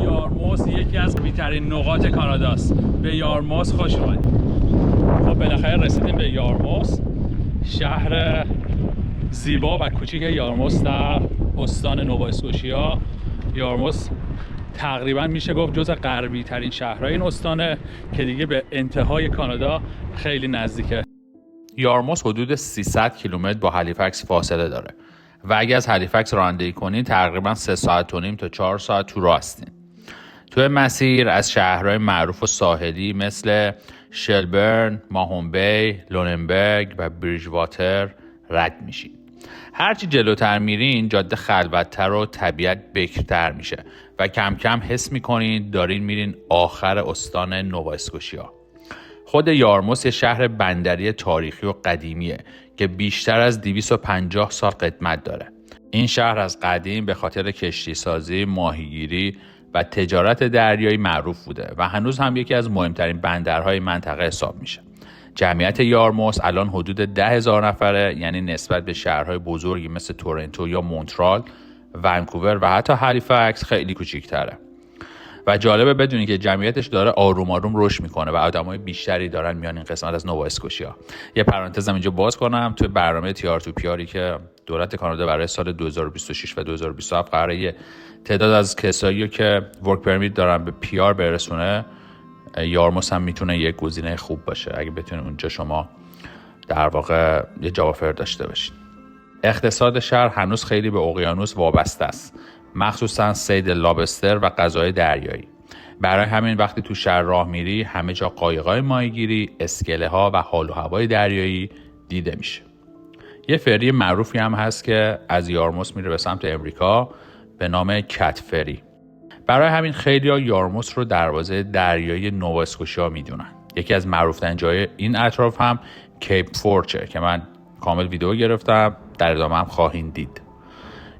یارموس یکی از قوی‌ترین نقاط کاناداست. به یارموس خوش اومدید. خب بالاخره رسیدیم به یارموس، شهر زیبا و کوچیک یارموس در استان نووا اسکوشیا. یارموس تقریبا میشه گفت جزء غربی ترین شهرهای این استانه که دیگه به انتهای کانادا خیلی نزدیکه. یارموس حدود 300 کیلومتر با هالیفکس فاصله داره و اگه از هالیفکس رانندگی کنین تقریبا 3 ساعت و نیم تا 4 ساعت تو راه هستین. توی مسیر از شهرهای معروف و ساحلی مثل شلبرن، ماهون بی، لوننبرگ و بریجواتر رد میشین. هرچی جلوتر میرین جاده خلوت‌تر و طبیعت بکرتر میشه و کم کم حس میکنین دارین میرین آخر استان نووا اسکوشیا. خود یارموس یه شهر بندری تاریخی و قدیمیه که بیشتر از 250 سال قدمت داره. این شهر از قدیم به خاطر کشتی سازی، ماهیگیری و تجارت دریایی معروف بوده و هنوز هم یکی از مهمترین بندرهای منطقه حساب میشه. جمعیت یارموس الان حدود 10,000 نفره، یعنی نسبت به شهرهای بزرگی مثل تورنتو یا مونترال، ونکوور و حتی هالیفکس خیلی کوچیک‌تره. و جالبه بدونی که جمعیتش داره آروم آروم رشد میکنه و آدمای بیشتری دارن میان این قسمت از نووا اسکوشیا. یه پرانتزم اینجا باز کنم، توی برنامه تیار تو پیاری که دولت کانادا برای سال 2026 و 2027 قراره یه تعداد از کسایی که ورک پرمیت دارن به پیار برسونه، یارموس هم میتونه یک گزینه خوب باشه اگه بتونید اونجا شما در واقع یه جاب آفر داشته باشید. اقتصاد شهر هنوز خیلی به اقیانوس وابسته است، مخصوصا صید لابستر و غذای دریایی. برای همین وقتی تو شهر راه میری همه جا قایق‌های ماهیگیری، اسکله ها و حال و هوای دریایی دیده میشه. یه فری معروفی هم هست که از یارموس میره به سمت امریکا به نام کت فری. برای همین خیلی‌ها یارموس رو دروازه دریایی نووا اسکوشیا میدونن. یکی از معروف‌ترین جای این اطراف هم کیپ فورچه که من کامل ویدیو گرفتم، در ادامه هم خواهید دید.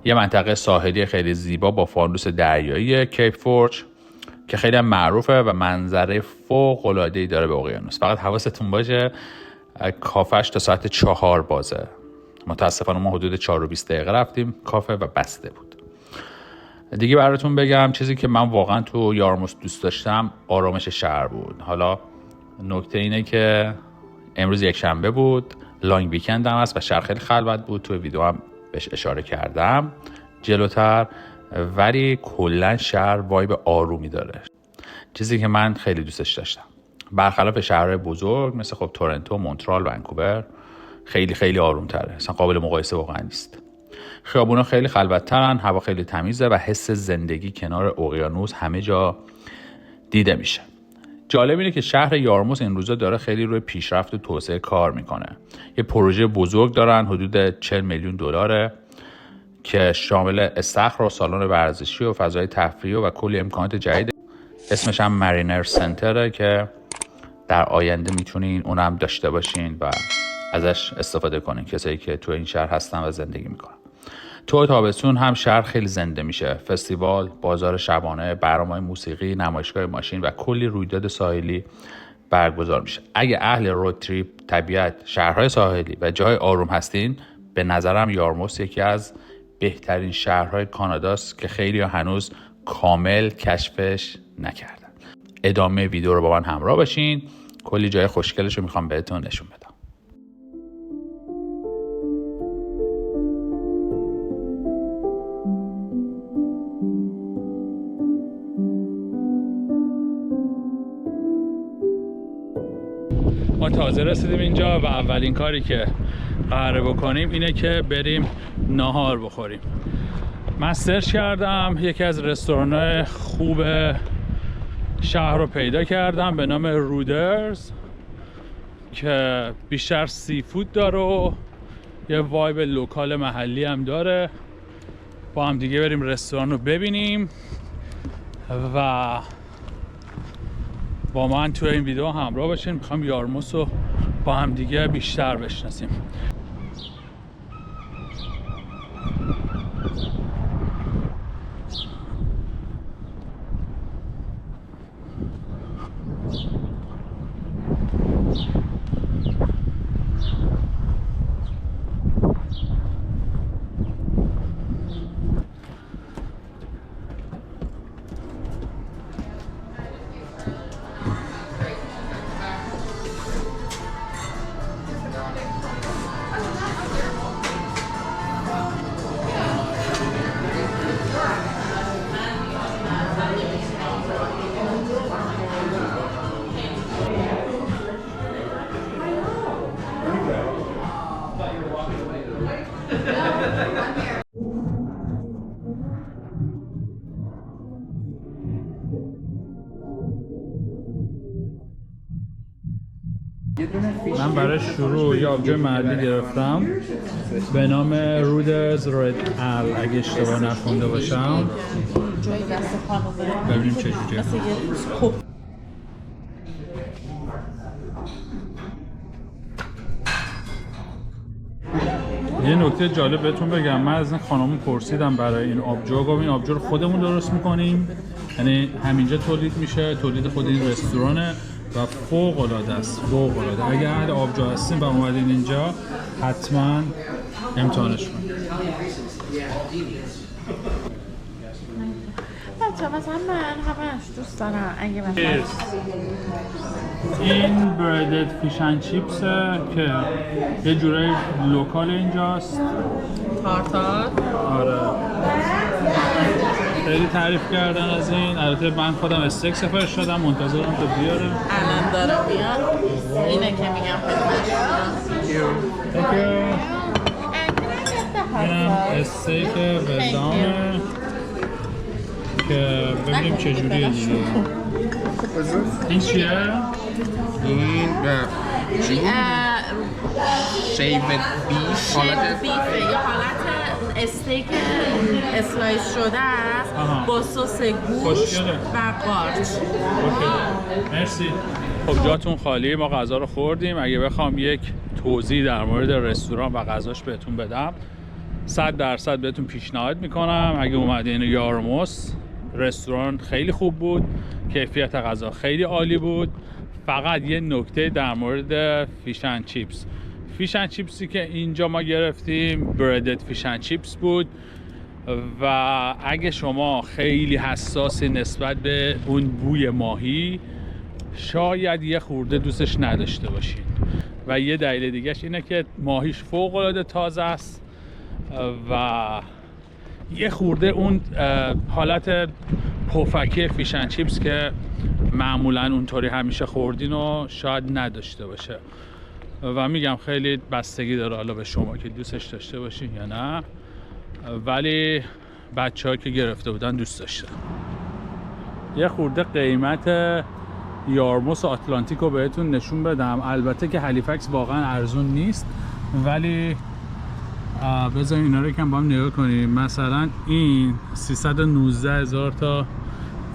یه منطقه ساحلی خیلی زیبا با فانوس دریایی کیپ فورچ که خیلی هم معروفه و منظره فوق‌العاده‌ای داره به اقیانوس. فقط حواستون باشه کافه‌اش تا ساعت 4 بازه. متاسفانه ما حدود 4:20 رفتیم کافه و بسته بود. دیگه براتون بگم چیزی که من واقعا تو یارموس دوست داشتم آرامش شهر بود. حالا نکته اینه که امروز یک شنبه بود، لانگ ویکند هم هست و شهر خیلی خلوت بود. تو ویدیو هم بهش اشاره کردم جلوتر، ولی کلا شهر وایب آرومی داره، چیزی که من خیلی دوستش داشتم. برخلاف شهرهای بزرگ مثل خب تورنتو، مونترال، ونکوور خیلی خیلی آروم تره، اصلا قابل مقایسه واقعا نیست. خیابونا خیلی خلوت‌ترن، هوا خیلی تمیزه و حس زندگی کنار اقیانوس همه جا دیده میشه. جالب اینه که شهر یارموس این روزا داره خیلی روی پیشرفت و توسعه کار میکنه. یه پروژه بزرگ دارن، حدود 40 میلیون دلاره که شامل استخر و سالن ورزشی و فضای تفریحی و کلی امکانات جدید. اسمش هم مرینر سنتره که در آینده میتونین اونم داشته باشین و ازش استفاده کنین کسایی که تو این شهر هستن و زندگی میکنن. تو تابستون هم شهر خیلی زنده میشه. فستیوال، بازار شبانه، برنامه‌های موسیقی، نمایشگاه ماشین و کلی رویداد ساحلی برگزار میشه. اگه اهل رود تریپ، طبیعت، شهرهای ساحلی و جای آروم هستین، به نظرم یارموس یکی از بهترین شهرهای کاناداست که خیلی هنوز کامل کشفش نکردن. ادامه ویدیو رو با من همراه باشین، کلی جای خوشگلش رو میخوام بهتون نشون بدم. ما تازه رسیدیم اینجا و اولین کاری که قراره بکنیم اینه که بریم ناهار بخوریم. من سرچ کردم، یکی از رستوران خوب شهر رو پیدا کردم به نام رودرز که بیشتر سی فود داره و یه وایب لوکال محلی هم داره. با هم دیگه بریم رستوران رو ببینیم و با من توی این ویدیو همراه باشین. میخوام یارموس رو با هم دیگه بیشتر بشناسیم. من برای شروع یه آبجو محلی گرفتم به نام رودرز رد ال، اگه اشتباه نخونده باشم. جای دست خانومه ببینیم چجوریه. مثل یه خوب. یه نکته جالب بهتون بگم، من از این خانم پرسیدم برای این آبجو، گفت این آبجو رو خودمون درست میکنیم، یعنی همینجا تولید میشه، تولید خود این رستورانه و فوق العاده است، فوق العاده. اگر اهل آبجو هستین و اومدین اینجا حتما امتحانش کنید. بچه مثلا من همش دوست دارم اگه مثلا این بردد فیش اند چیپسه که یه جورایی لوکال اینجاست. تارتار آره خیلی تعریف کردن از این. البته من خودم استیک سفارش دادم، منتظرم تا بیاره. الان داره میاد. اینه که میگم Thank you. اینم استیک ولدامه که ببینیم چجوریه دیگه. این چیه؟ این شیبت بیف حالت بیفه یا حالت استیک اسلایس شده است با سس گوشت و قارچ. اوکی. مرسی. خب جاتون خالی، ما غذا رو خوردیم. اگه بخوام یک توضیح در مورد رستوران و غذاش بهتون بدم 100% بهتون پیشنهاد میکنم. اگه اومدین یارموس، رستوران خیلی خوب بود، کیفیت غذا خیلی عالی بود. فقط یه نکته در مورد فیش اند چیپس. فیش اند چیپسی که اینجا ما گرفتیم بردد فیش اند چیپس بود و اگه شما خیلی حساسی نسبت به اون بوی ماهی شاید یه خورده دوستش نداشته باشین. و یه دلیل دیگهش اینه که ماهیش فوق العاده تازه است و یه خورده اون حالت پفکی فیش اند چیپس که معمولا اونطوری همیشه خوردین و شاید نداشته باشه. و میگم خیلی بستگی داره حالا به شما که دوستش داشته باشین یا نه، ولی بچه‌ها که گرفته بودن دوست داشتن. یه خورده قیمت یارموس و آتلانتیک رو بهتون نشون بدم. البته که هالیفکس واقعا ارزون نیست، ولی بذاریم اینا رو یکم با هم نگاه کنیم. مثلا این 319,000 تا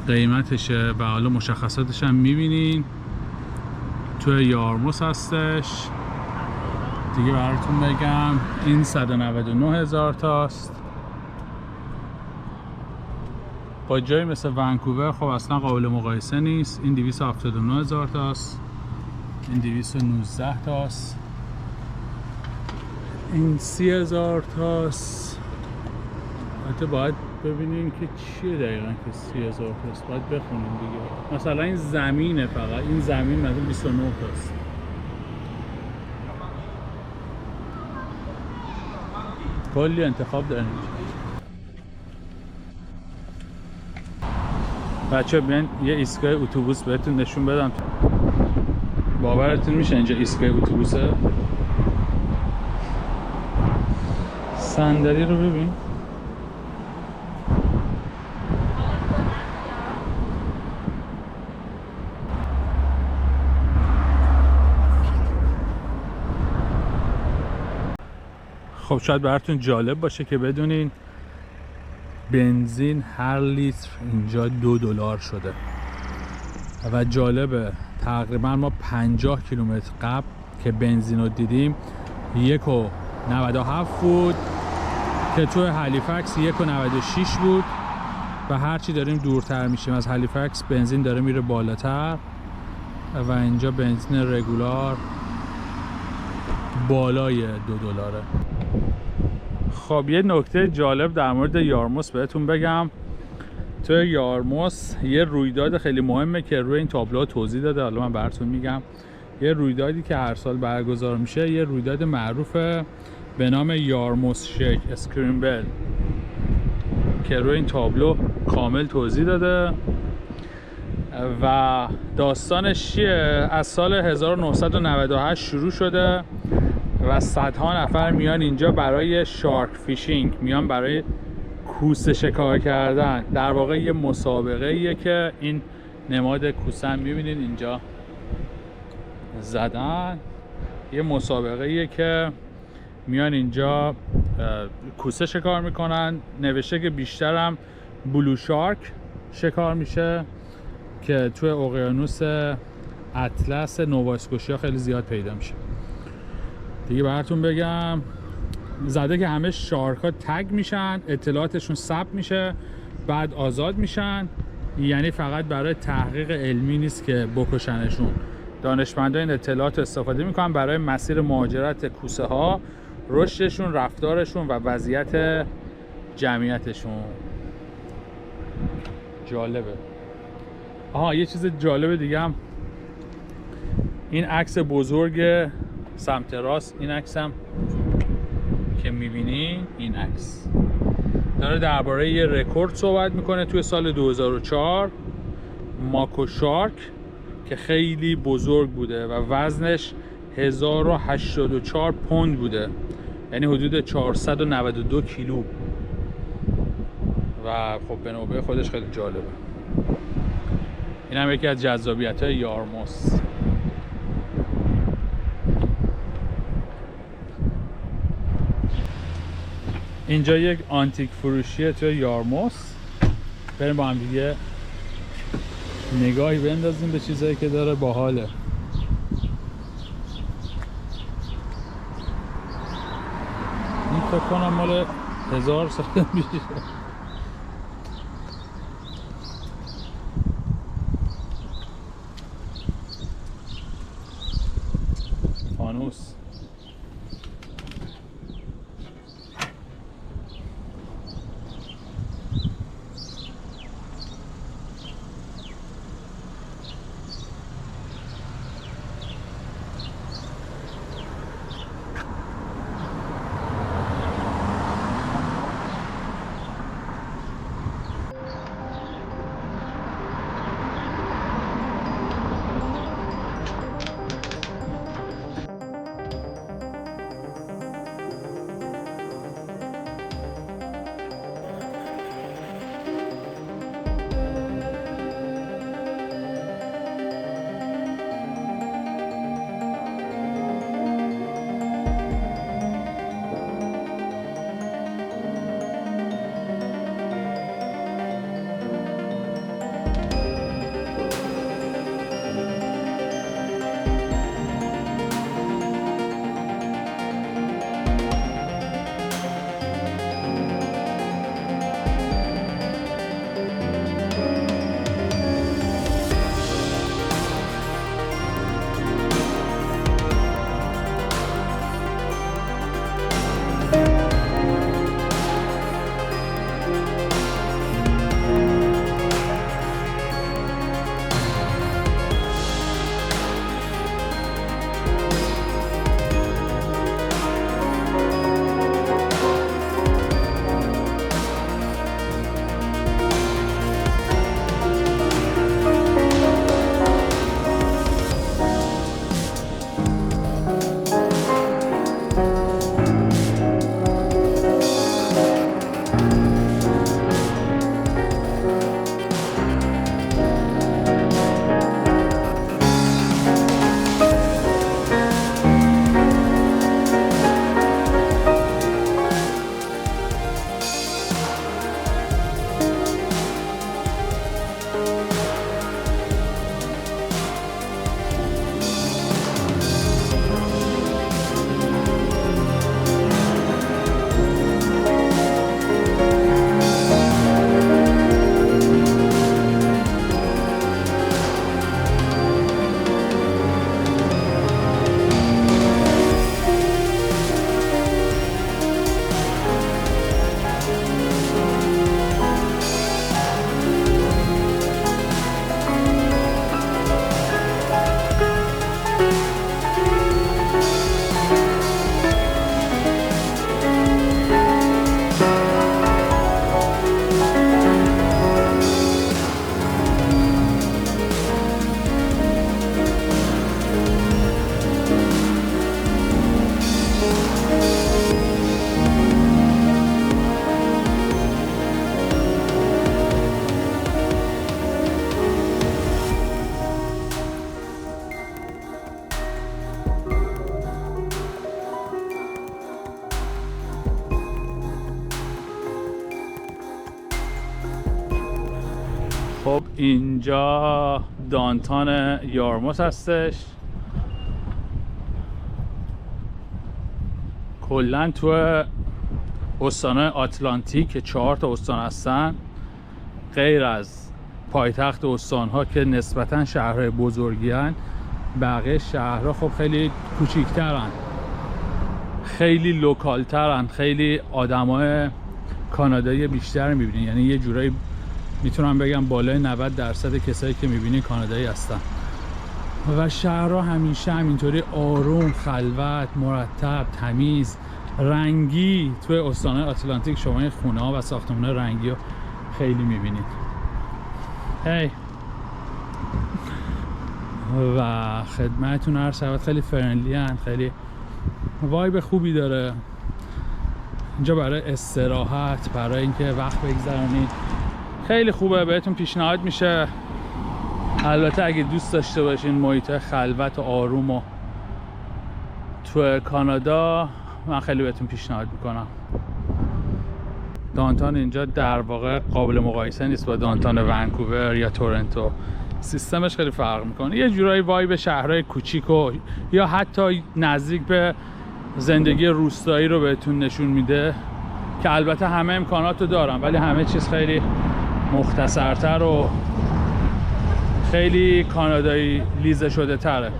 قیمتشه و حالا مشخصاتش هم میبینین توی یارموس هستش دیگه. براتون بگم این 199,000 تاست. با جایی مثل ونکوور خب اصلا قابل مقایسه نیست. این 279,000 تاست، این 219 تاست، این 30,000 تاست. البته باید ببینیم که چیه دقیقا که 30,000 تاست، باید بخونیم دیگه. مثلا این زمینه، فقط این زمین مثلا 29 تاست. کلی انتخاب داریم. بچه بیاین یه ایستگاه اتوبوس بهتون نشون بدم. باورتون میشه اینجا ایستگاه اتوبوسه؟ صندلی رو ببین. خب شاید براتون جالب باشه که بدونین بنزین هر لیتر اینجا $2 شده و جالبه تقریبا ما 50 کیلومتر قبل که بنزین رو دیدیم 1.97 بود که توی هالیفکس 1.96 بود و هرچی داریم دورتر میشیم از هالیفکس بنزین داره میره بالاتر و اینجا بنزین رگولار بالای $2. خب یه نکته جالب در مورد یارموس بهتون بگم. توی یارموس یه رویداد خیلی مهمه که روی این تابلوها توضیح داده، حالا من براتون میگم. یه رویدادی که هر سال برگزار میشه، یه رویداد معروفه به نام یارموس شیک اسکرینبل که روی این تابلو کامل توضیح داده و داستانش چیه. از سال 1998 شروع شده و صدها نفر میان اینجا برای شارک فیشینگ، میان برای کوسه شکار کردن. در واقع یه مسابقه ایه که این نماد کوسه هم میبینید اینجا زدن. یه مسابقه ایه که میان اینجا کوسه شکار میکنن. نوشته که بیشترم بلو شارک شکار میشه که توی اقیانوس اطلس نووا اسکوشیا خیلی زیاد پیدا میشه. دیگه براتون بگم زده که همه شارک ها تگ میشن، اطلاعاتشون ثبت میشه، بعد آزاد میشن. یعنی فقط برای تحقیق علمی نیست که بکشنشون، دانشمندان این اطلاعات استفاده میکنن برای مسیر مهاجرت کوسه ها، رشدشون، رفتارشون و وضعیت جمعیتشون. جالبه. یه چیز جالب دیگه هم این عکس بزرگ سمت راست، این عکس هم که میبینی، این عکس داره درباره یه رکورد صحبت میکنه توی سال 2004. ماکو شارک که خیلی بزرگ بوده و وزنش 1084 پوند بوده، یعنی حدود 492 کیلو و خب به نوبه خودش خیلی جالبه. این هم یکی از جذابیت‌های یارموس. اینجا یک آنتیک فروشیه توی یارموس. بریم با هم دیگه نگاهی بندازیم به چیزایی که داره. باحاله. این فکر کنم مال 1000 سال میشه. فانوس. خب اینجا دانتان یارموس هستش. کلا تو استان‌های آتلانتیک که 4 تا استان هستن، غیر از پایتخت استان‌ها که نسبتاً شهرهای بزرگی هن، بقیه شهرها خب خیلی کوچیک‌ترن، خیلی لوکال‌ترن، خیلی آدمای کانادایی بیشتر می‌بینی. یعنی یه جورایی میتونم بگم بالای 90% کسایی که می‌بینی کانادایی هستن. و شهرها همیشه همینطوری آروم، خلوت، مرتب، تمیز، رنگی. توی استان‌های آتلانتیک شما این خونه‌ها و ساختمان‌های رنگی رو خیلی می‌بینید. هی و خدمتتون عرض شود خیلی فرندلی هن، خیلی وایب خوبی داره اینجا برای استراحت، برای اینکه وقت بگذرونید. خیلی خوبه، بهتون پیشنهاد میشه. البته اگه دوست داشته باشین محیط خلوت و آروم و تو کانادا، من خیلی بهتون پیشنهاد میکنم. دانتان اینجا در واقع قابل مقایسه نیست با دانتان ونکوور یا تورنتو. سیستمش خیلی فرق میکنه. یه جورایی وایب شهرهای کوچیک و یا حتی نزدیک به زندگی روستایی رو بهتون نشون میده که البته همه امکانات رو دارن، ولی همه چیز خیلی مختصرتر و خیلی کانادایی لیزه شده تره.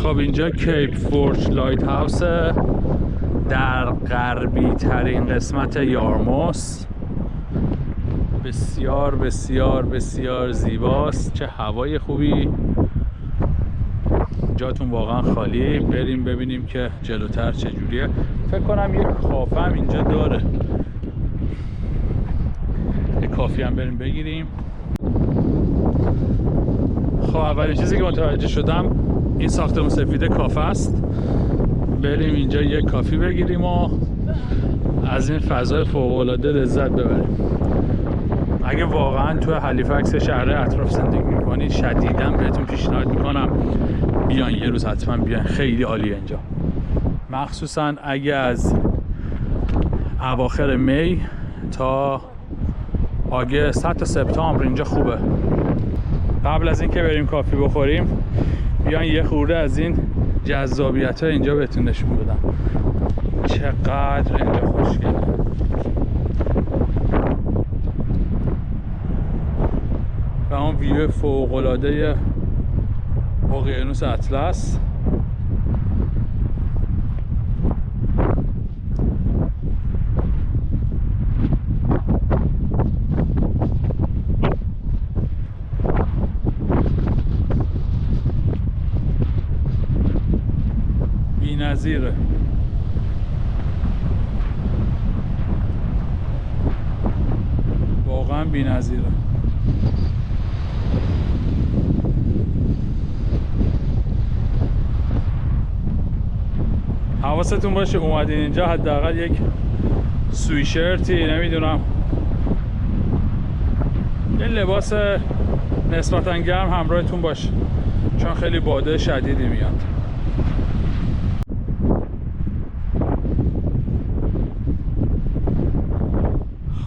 خب اینجا کیپ فورج لایت هاوس در غربی ترین قسمت یارموس. بسیار بسیار بسیار زیباست. چه هوای خوبی. جاتون واقعا خالی. بریم ببینیم که جلوتر چجوریه. فکر کنم یک کافه هم اینجا داره. یک کافی هم بریم بگیریم. خب اولین چیزی که متوجه شدم این ساختمون سفید کافه است. بریم اینجا یک کافی بگیریم و از این فضای فوق‌العاده لذت ببریم. اگه واقعا تو هالیفکس شهر اطراف زندگی میکنید، شدیداً بهتون پیشنهاد میکنم بیان، یه روز حتما بیان. خیلی عالیه اینجا، مخصوصا اگه از اواخر می تا آگست تا سپتامبر اینجا خوبه. قبل از اینکه بریم کافی بخوریم، بیان یه خورده از این جذابیت‌ها اینجا بهتون نشون بدم. چقدر اینجا خوشگله. و اون ویو فوق‌العاده اقیانوس اطلس. بی‌نظیره. واقعا بی‌نظیره. حواستون باشه اومدین اینجا حداقل یک سویشرتی، نمیدونم، یه لباس نسبتا گرم همراهتون باشه، چون خیلی باده شدیدی میاد.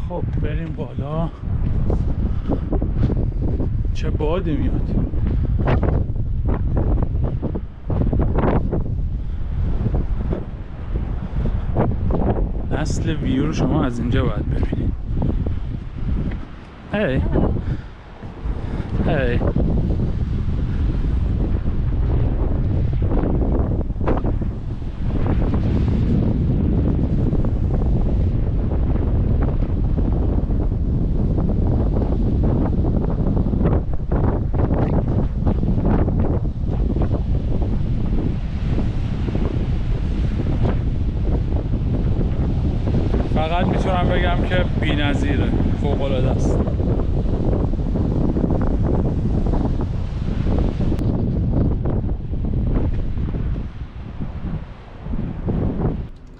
خب بریم بالا. چه بادی میاد. اصل ویو رو شما از اینجا باید ببینید. هی هی فقط میتونم بگم که بی‌نظیره، فوق‌العاده است.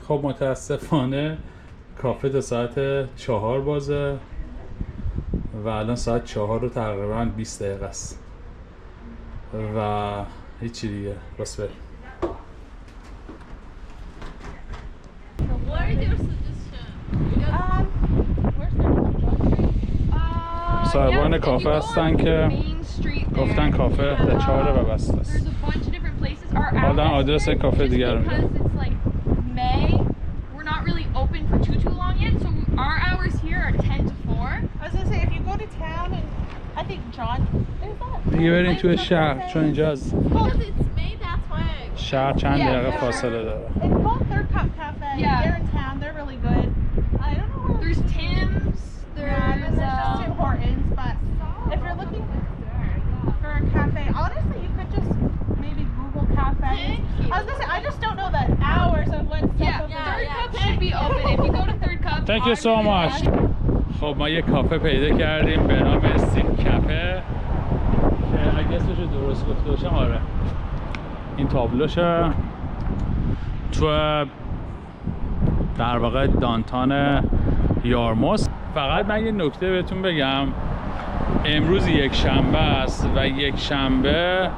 خب متاسفانه کافه تا ساعت 4 بازه و الان ساعت 4 رو تقریبا 20 دقیقه است و هیچی دیگه. بس بریم. صاحبان کافه هستن که گفتن کافه تا 4 و بسته است. حالا آدرس کافه دیگر رو میدم. دیگه بریم توی شهر چون اینجا از شهر چند دقیقه فاصله داره. Thank you so much. خب ما یه کافه پیدا کردیم به نام استیل کافه که اگه اسمش رو درست گفته باشم آره این تابلوشه تو در واقع دانتان یارموس. فقط من یه نکته بهتون بگم، امروز یک شنبه است و یک شنبه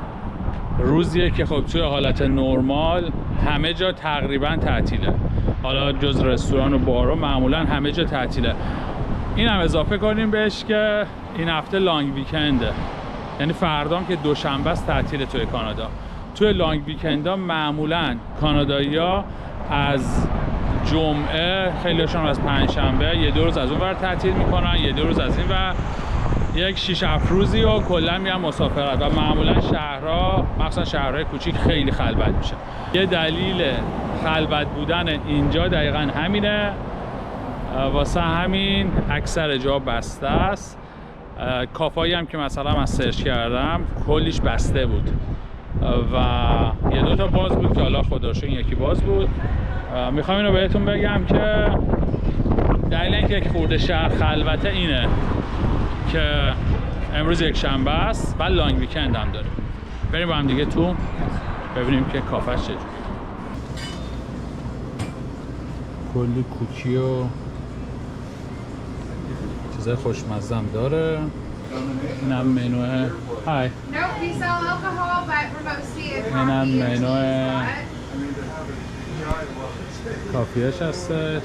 روزیه که خب توی حالت نرمال همه جا تقریبا تعطیله، حالا جز رستوران و بارو معمولا همه جا تعطیله. این هم اضافه کنیم بهش که این هفته لانگ ویکنده، یعنی فردام که دوشنبه است تعطیله توی کانادا. توی لانگ ویکندا معمولا کانادایی‌ها از جمعه، خیلیشون از پنجشنبه یه دو روز از اون ور تعطیل میکنن، یه دو روز از این ور، یک 6-7 روزی و کلا میان مسافرت و معمولا شهرها مخصوصا شهرهای کوچیک خیلی خلوت میشه. یه دلیل خلوت بودن اینجا دقیقا همینه، واسه همین اکثر جا بسته است. کافایی هم که مثلا من سرچ کردم کلیش بسته بود و یه دوتا باز بود که حالا خدا رو شکر یکی باز بود. میخوام اینو بهتون بگم که دلیل اینکه یک خورده شهر خلوته اینه که امروز یک شنبه است و لانگ ویکند هم داره. بریم با هم دیگه تو ببینیم که کافهش چجوری. کلی کوکی و چیزای خوشمزه هم داره. اینم منوه های اینم منوه کافیهش هستش.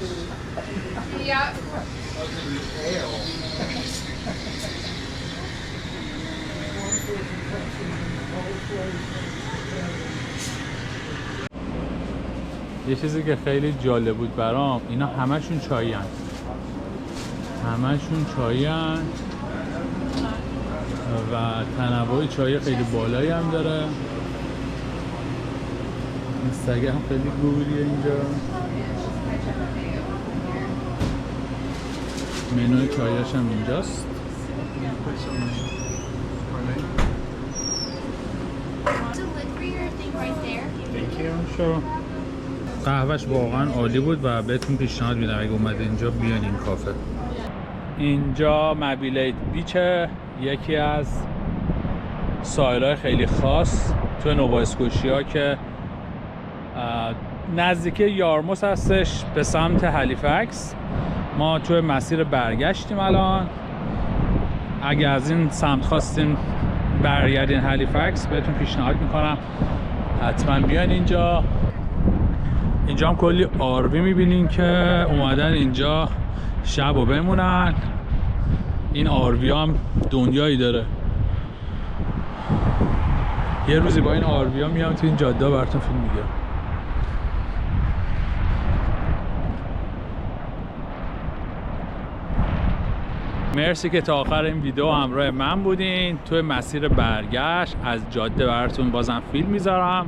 یه چیزی که خیلی جالب بود برام، اینا همشون چایی هن. و تنوع چای خیلی بالایی هم داره. این سگه هم خیلی گوریه اینجا. منوی چایش هم اینجاست. قهوهش واقعا عالی بود و بهتون پیشنهاد میدم اگه اومده اینجا بیان این کافه. اینجا مبیلیت بیچه، یکی از ساحل‌های خیلی خاص تو نووا اسکوشیا که نزدیک یارموس هستش به سمت هالیفکس. ما تو مسیر برگشتیم الان. اگه از این سمت خواستین برگردین هالیفکس بهتون پیشنهاد میکنم حتما بیان اینجا. اینجا هم کلی آروی میبینین که اومدن اینجا شب و بمونن. این آروی هم دنیایی داره. یه روزی با این آروی ها میام تو این جاده براتون فیلم میگیرم. مرسی که تا آخر این ویدیو همراه من بودین. توی مسیر برگشت از جاده براتون بازم فیلم میذارم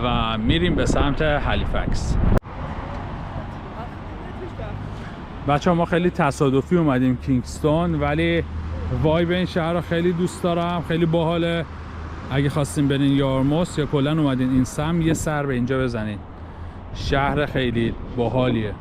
و میریم به سمت هالیفکس. بچه ها ما خیلی تصادفی اومدیم کینگستون، ولی وایب این شهر رو خیلی دوست دارم، خیلی باحاله. اگه خواستین برین یارموس یا کلا اومدین این سم یه سر به اینجا بزنین، شهر خیلی باحالیه.